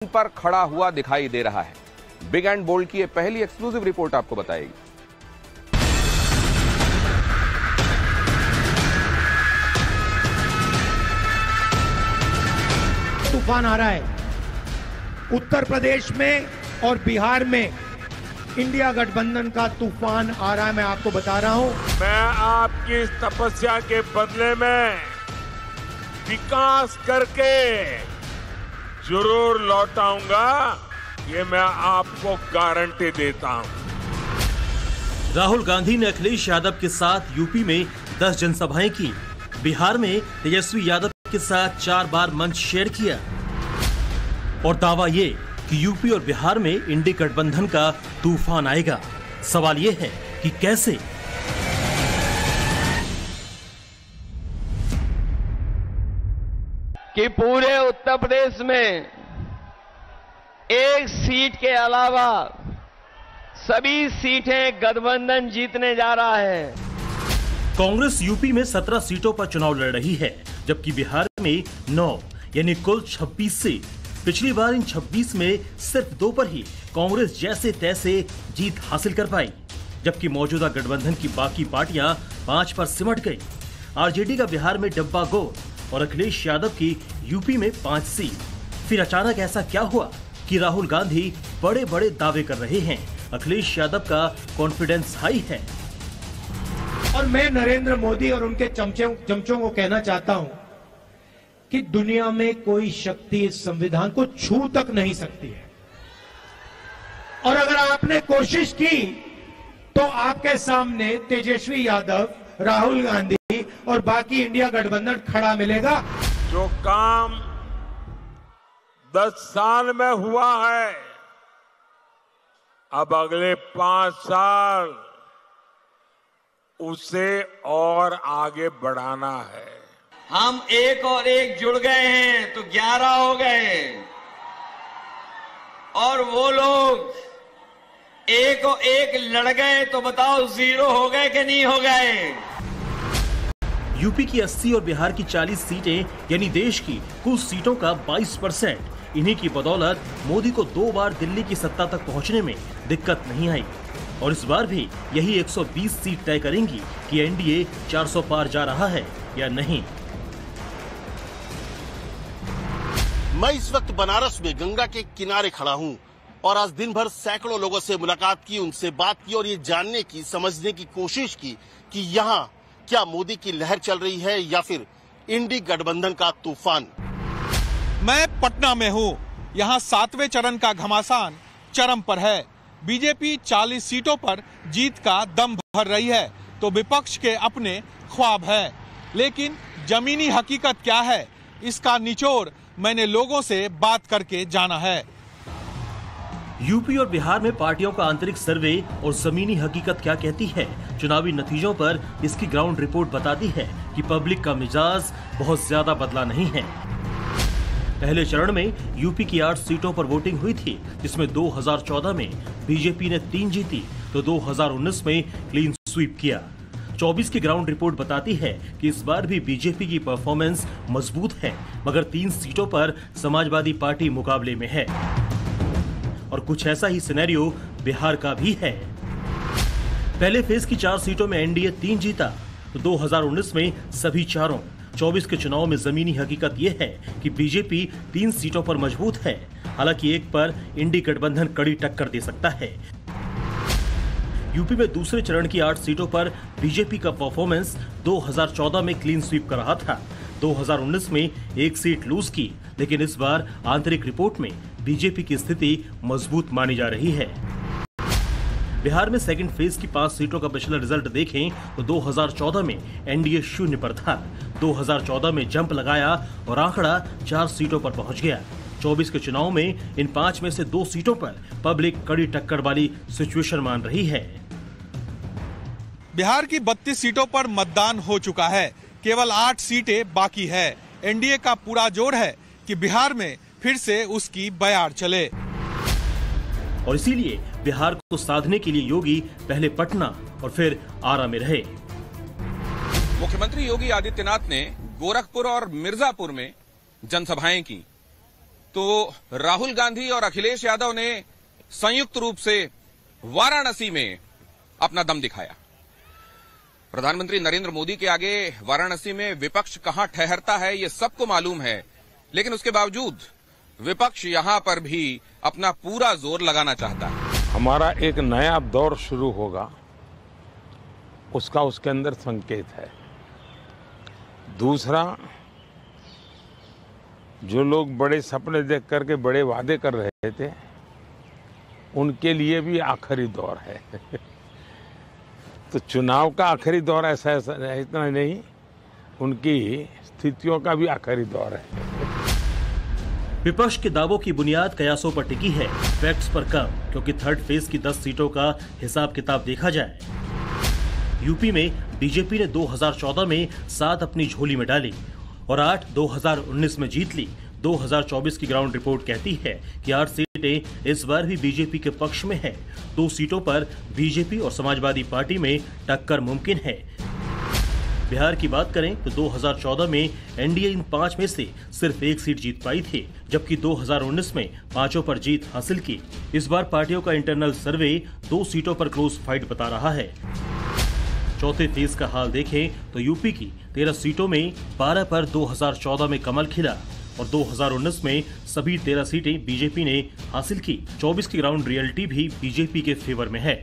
पर खड़ा हुआ दिखाई दे रहा है। बिग एंड बोल्ड की ये पहली एक्सक्लूसिव रिपोर्ट आपको बताएगी। तूफान आ रहा है उत्तर प्रदेश में और बिहार में। इंडिया गठबंधन का तूफान आ रहा है, मैं आपको बता रहा हूं। मैं आपकी इस तपस्या के बदले में विकास करके जरूर लौटाऊंगा, ये मैं आपको गारंटी देता हूं। राहुल गांधी ने अखिलेश यादव के साथ यूपी में 10 जनसभाएं की। बिहार में तेजस्वी यादव के साथ 4 बार मंच शेयर किया और दावा ये कि यूपी और बिहार में इंडी गठबंधन का तूफान आएगा। सवाल ये है कि कैसे? कि पूरे उत्तर प्रदेश में एक सीट के अलावा सभी सीटें गठबंधन जीतने जा रहा है। कांग्रेस यूपी में 17 सीटों पर चुनाव लड़ रही है, जबकि बिहार में 9 यानी कुल 26 सीट। पिछली बार इन 26 में सिर्फ 2 पर ही कांग्रेस जैसे तैसे जीत हासिल कर पाई, जबकि मौजूदा गठबंधन की बाकी पार्टियां 5 पर सिमट गई। आरजेडी का बिहार में डब्बा गो और अखिलेश यादव की यूपी में 5 सीट। फिर अचानक ऐसा क्या हुआ कि राहुल गांधी बड़े बड़े दावे कर रहे हैं? अखिलेश यादव का कॉन्फिडेंस हाई है। और मैं नरेंद्र मोदी और उनके चमचों को कहना चाहता हूं कि दुनिया में कोई शक्ति इस संविधान को छू तक नहीं सकती है, और अगर आपने कोशिश की तो आपके सामने तेजस्वी यादव, राहुल गांधी और बाकी इंडिया गठबंधन खड़ा मिलेगा। जो काम 10 साल में हुआ है, अब अगले 5 साल उसे और आगे बढ़ाना है। हम 1 और 1 जुड़ गए हैं तो 11 हो गए, और वो लोग 1 और 1 लड़ गए तो बताओ 0 हो गए कि नहीं हो गए? यूपी की 80 और बिहार की 40 सीटें यानी देश की कुल सीटों का 22%। इन्हीं की बदौलत मोदी को 2 बार दिल्ली की सत्ता तक पहुंचने में दिक्कत नहीं आई, और इस बार भी यही 120 सीट तय करेंगी कि एनडीए 400 पार जा रहा है या नहीं। मैं इस वक्त बनारस में गंगा के किनारे खड़ा हूं और आज दिन भर सैकड़ों लोगों से मुलाकात की, उनसे बात की और ये जानने की, समझने की कोशिश की कि यहाँ क्या मोदी की लहर चल रही है या फिर इंडी गठबंधन का तूफान। मैं पटना में हूँ। यहाँ 7वें चरण का घमासान चरम पर है। बीजेपी 40 सीटों पर जीत का दम भर रही है तो विपक्ष के अपने ख्वाब है, लेकिन जमीनी हकीकत क्या है, इसका निचोड़ मैंने लोगों से बात करके जाना है। यूपी और बिहार में पार्टियों का आंतरिक सर्वे और जमीनी हकीकत क्या कहती है? चुनावी नतीजों पर इसकी ग्राउंड रिपोर्ट बताती है कि पब्लिक का मिजाज बहुत ज्यादा बदला नहीं है। पहले चरण में यूपी की 8 सीटों पर वोटिंग हुई थी, जिसमें 2014 में बीजेपी ने 3 जीती तो 2019 में क्लीन स्वीप किया। 24 की ग्राउंड रिपोर्ट बताती है कि इस बार भी बीजेपी की परफॉर्मेंस मजबूत है, मगर 3 सीटों पर समाजवादी पार्टी मुकाबले में है। और कुछ ऐसा ही सिनेरियो बिहार का भी है। पहले फेज की 4 सीटों में एनडीए 3 जीता तो 2019 में सभी चारों। 24 के चुनाव में जमीनी हकीकत यह है कि बीजेपी 3 सीटों पर मजबूत है, हालांकि एक पर इंडी गठबंधन कड़ी टक्कर दे सकता है। यूपी में दूसरे चरण की 8 सीटों पर बीजेपी का परफॉर्मेंस 2014 में क्लीन स्वीप कर रहा था। 2019 में 1 सीट लूज की, लेकिन इस बार आंतरिक रिपोर्ट में बीजेपी की स्थिति मजबूत मानी जा रही है। बिहार में सेकंड फेज की 5 सीटों का पिछला रिजल्ट देखें तो 2014 में एनडीए 0 पर था। 2014 में जंप लगाया और आंकड़ा 4 सीटों पर पहुंच गया। 24 के चुनाव में इन 5 में से 2 सीटों पर पब्लिक कड़ी टक्कर वाली सिचुएशन मान रही है। बिहार की 32 सीटों पर मतदान हो चुका है, केवल 8 सीटें बाकी है। एनडीए का पूरा जोर है कि बिहार में फिर से उसकी बयार चले, और इसीलिए बिहार को साधने के लिए योगी पहले पटना और फिर आरा में रहे। मुख्यमंत्री योगी आदित्यनाथ ने गोरखपुर और मिर्जापुर में जनसभाएं की। तो राहुल गांधी और अखिलेश यादव ने संयुक्त रूप से वाराणसी में अपना दम दिखाया। प्रधानमंत्री नरेंद्र मोदी के आगे वाराणसी में विपक्ष कहां ठहरता है ये सबको मालूम है, लेकिन उसके बावजूद विपक्ष यहां पर भी अपना पूरा जोर लगाना चाहता है। हमारा एक नया दौर शुरू होगा, उसका उसके अंदर संकेत है। दूसरा, जो लोग बड़े सपने देख करके बड़े वादे कर रहे थे, उनके लिए भी आखिरी दौर है। तो चुनाव का आखिरी दौर ऐसा इतना नहीं, उनकी स्थितियों का भी आखिरी दौर है। विपक्ष के दावों की बुनियाद कयासों पर टिकी है, फैक्ट्स पर कम, क्योंकि थर्ड फेज की 10 सीटों का हिसाब किताब देखा जाए। यूपी में बीजेपी ने 2014 में 7 अपनी झोली में डाली और 8 2019 में जीत ली। 2024 की ग्राउंड रिपोर्ट कहती है कि 8 सीटें इस बार भी बीजेपी के पक्ष में है। 2 सीटों पर बीजेपी और समाजवादी पार्टी में टक्कर मुमकिन है। बिहार की बात करें तो 2014 में एनडीए इन 5 में से सिर्फ 1 सीट जीत पाई थी, जबकि 2019 में 5 पर जीत हासिल की। इस बार पार्टियों का इंटरनल सर्वे 2 सीटों पर क्लोज फाइट बता रहा है। चौथे फेज का हाल देखें तो यूपी की 13 सीटों में 12 पर 2014 में कमल खिला और 2019 में सभी 13 सीटें बीजेपी ने हासिल की। 24 की ग्राउंड रियलिटी भी बीजेपी के फेवर में है।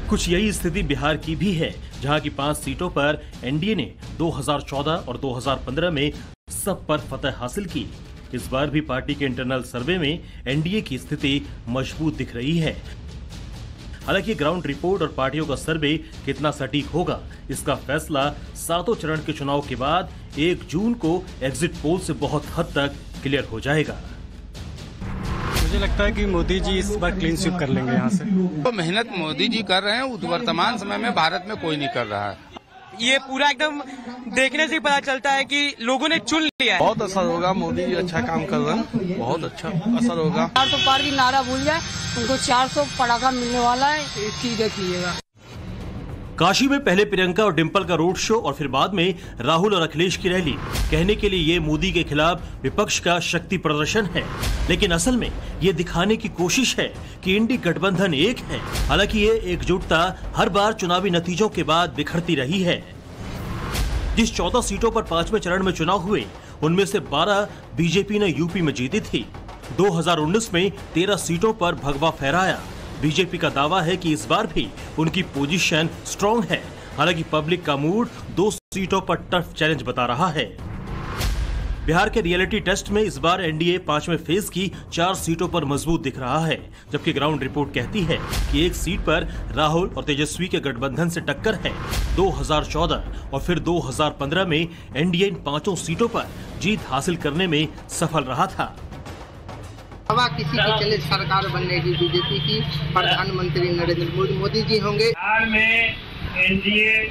कुछ यही स्थिति बिहार की भी है, जहां की 5 सीटों पर एनडीए ने 2014 और 2015 में सब पर फतह हासिल की। इस बार भी पार्टी के इंटरनल सर्वे में एनडीए की स्थिति मजबूत दिख रही है। हालांकि ग्राउंड रिपोर्ट और पार्टियों का सर्वे कितना सटीक होगा, इसका फैसला 7 चरण के चुनाव के बाद 1 जून को एग्जिट पोल से बहुत हद तक क्लियर हो जाएगा। मुझे लगता है कि मोदी जी इस बार क्लीन स्वीप कर लेंगे यहाँ से। तो मेहनत मोदी जी कर रहे हैं, वर्तमान समय में भारत में कोई नहीं कर रहा है। ये पूरा एकदम देखने से पता चलता है कि लोगों ने चुन लिया है। बहुत असर होगा, मोदी जी अच्छा काम कर रहे हैं, बहुत अच्छा असर होगा। 400 पार की नारा भूल जाए, उनको 400 पटाखा मिलने वाला है, ठीक देख लीजिएगा। काशी में पहले प्रियंका और डिंपल का रोड शो और फिर बाद में राहुल और अखिलेश की रैली। कहने के लिए ये मोदी के खिलाफ विपक्ष का शक्ति प्रदर्शन है, लेकिन असल में ये दिखाने की कोशिश है कि इंडी गठबंधन एक है। हालांकि ये एकजुटता हर बार चुनावी नतीजों के बाद बिखरती रही है। जिस 14 सीटों पर 5वें चरण में चुनाव हुए, उनमें से 12 बीजेपी ने यूपी में जीती थी। 2019 में 13 सीटों पर भगवा फहराया। बीजेपी का दावा है कि इस बार भी उनकी पोजीशन स्ट्रांग है। हालांकि पब्लिक का मूड 2 सीटों पर टफ चैलेंज बता रहा है। बिहार के रियलिटी टेस्ट में इस बार एनडीए 5वें फेज की 4 सीटों पर मजबूत दिख रहा है, जबकि ग्राउंड रिपोर्ट कहती है कि 1 सीट पर राहुल और तेजस्वी के गठबंधन से टक्कर है। 2014 और फिर 2015 में एनडीए इन 5 सीटों पर जीत हासिल करने में सफल रहा था। हवा किसी की चले सरकार बनेगी बीजेपी की, प्रधानमंत्री नरेंद्र मोदी जी होंगे। बिहार में एनडीए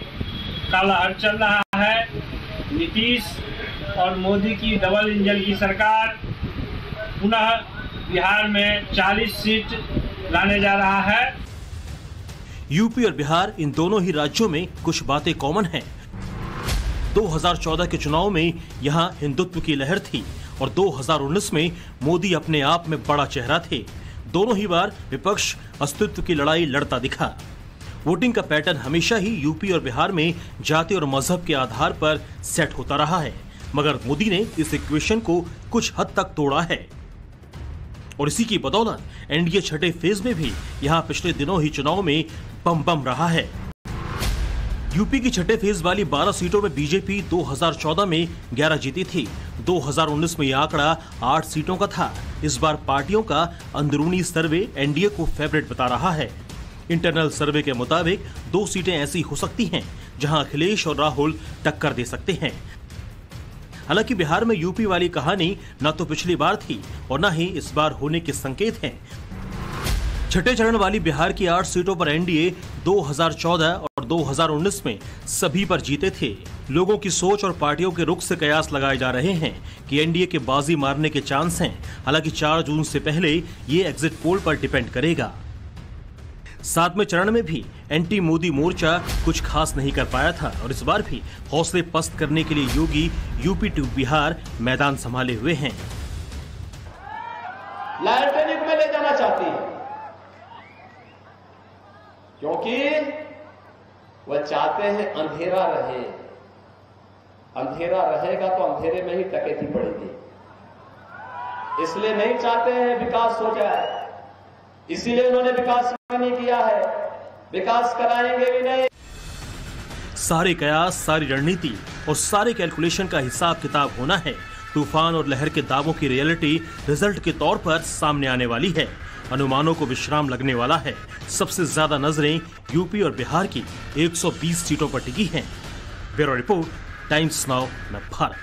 का लहर चल रहा है। नीतीश और मोदी की डबल इंजन की सरकार पुनः बिहार में 40 सीट लाने जा रहा है। यूपी और बिहार इन दोनों ही राज्यों में कुछ बातें कॉमन हैं। 2014 के चुनाव में यहां हिंदुत्व की लहर थी और 2019 में मोदी अपने आप में बड़ा चेहरा थे। दोनों ही बार विपक्ष अस्तित्व की लड़ाई लड़ता दिखा। वोटिंग का पैटर्न हमेशा ही यूपी और बिहार में जाति और मजहब के आधार पर सेट होता रहा है, मगर मोदी ने इस इक्वेशन को कुछ हद तक तोड़ा है और इसी की बदौलत एनडीए 6ठे फेज में भी यहां पिछले दिनों ही चुनाव में बम रहा है। यूपी की 6ठे फेज वाली 12 सीटों में बीजेपी 2014 में 11 जीती थी। 2019 में यह आंकड़ा 8 सीटों का था। इस बार पार्टियों का अंदरूनी सर्वे एनडीए को फेवरेट बता रहा है। इंटरनल सर्वे के मुताबिक 2 सीटें ऐसी हो सकती हैं जहां अखिलेश और राहुल टक्कर दे सकते हैं। हालांकि बिहार में यूपी वाली कहानी न तो पिछली बार थी और न ही इस बार होने के संकेत हैं। 6ठे चरण वाली बिहार की 8 सीटों पर एनडीए 2014 और 2019 में सभी पर जीते थे। लोगों की सोच और पार्टियों के रुख से कयास लगाए जा रहे हैं कि एनडीए के बाजी मारने के चांस हैं। हालांकि 4 जून से पहले ये एग्जिट पोल पर डिपेंड करेगा। सातवें चरण में भी एंटी मोदी मोर्चा कुछ खास नहीं कर पाया था और इस बार भी हौसले पस्त करने के लिए योगी यूपी टू बिहार मैदान संभाले हुए हैं। लालटेन युग में ले जाना चाहती है क्योंकि वह चाहते हैं अंधेरा रहे। अंधेरा रहेगा तो अंधेरे में ही डकैती पड़ेगी, इसलिए नहीं चाहते हैं विकास हो जाए, इसीलिए उन्होंने विकास नहीं किया है, विकास कराएंगे भी नहीं। सारे कयास, सारी रणनीति और सारे कैलकुलेशन का हिसाब किताब होना है। तूफान और लहर के दावों की रियलिटी रिजल्ट के तौर पर सामने आने वाली है। अनुमानों को विश्राम लगने वाला है। सबसे ज्यादा नजरें यूपी और बिहार की 120 सीटों पर टिकी हैं। Bureau report, times now, Bharat.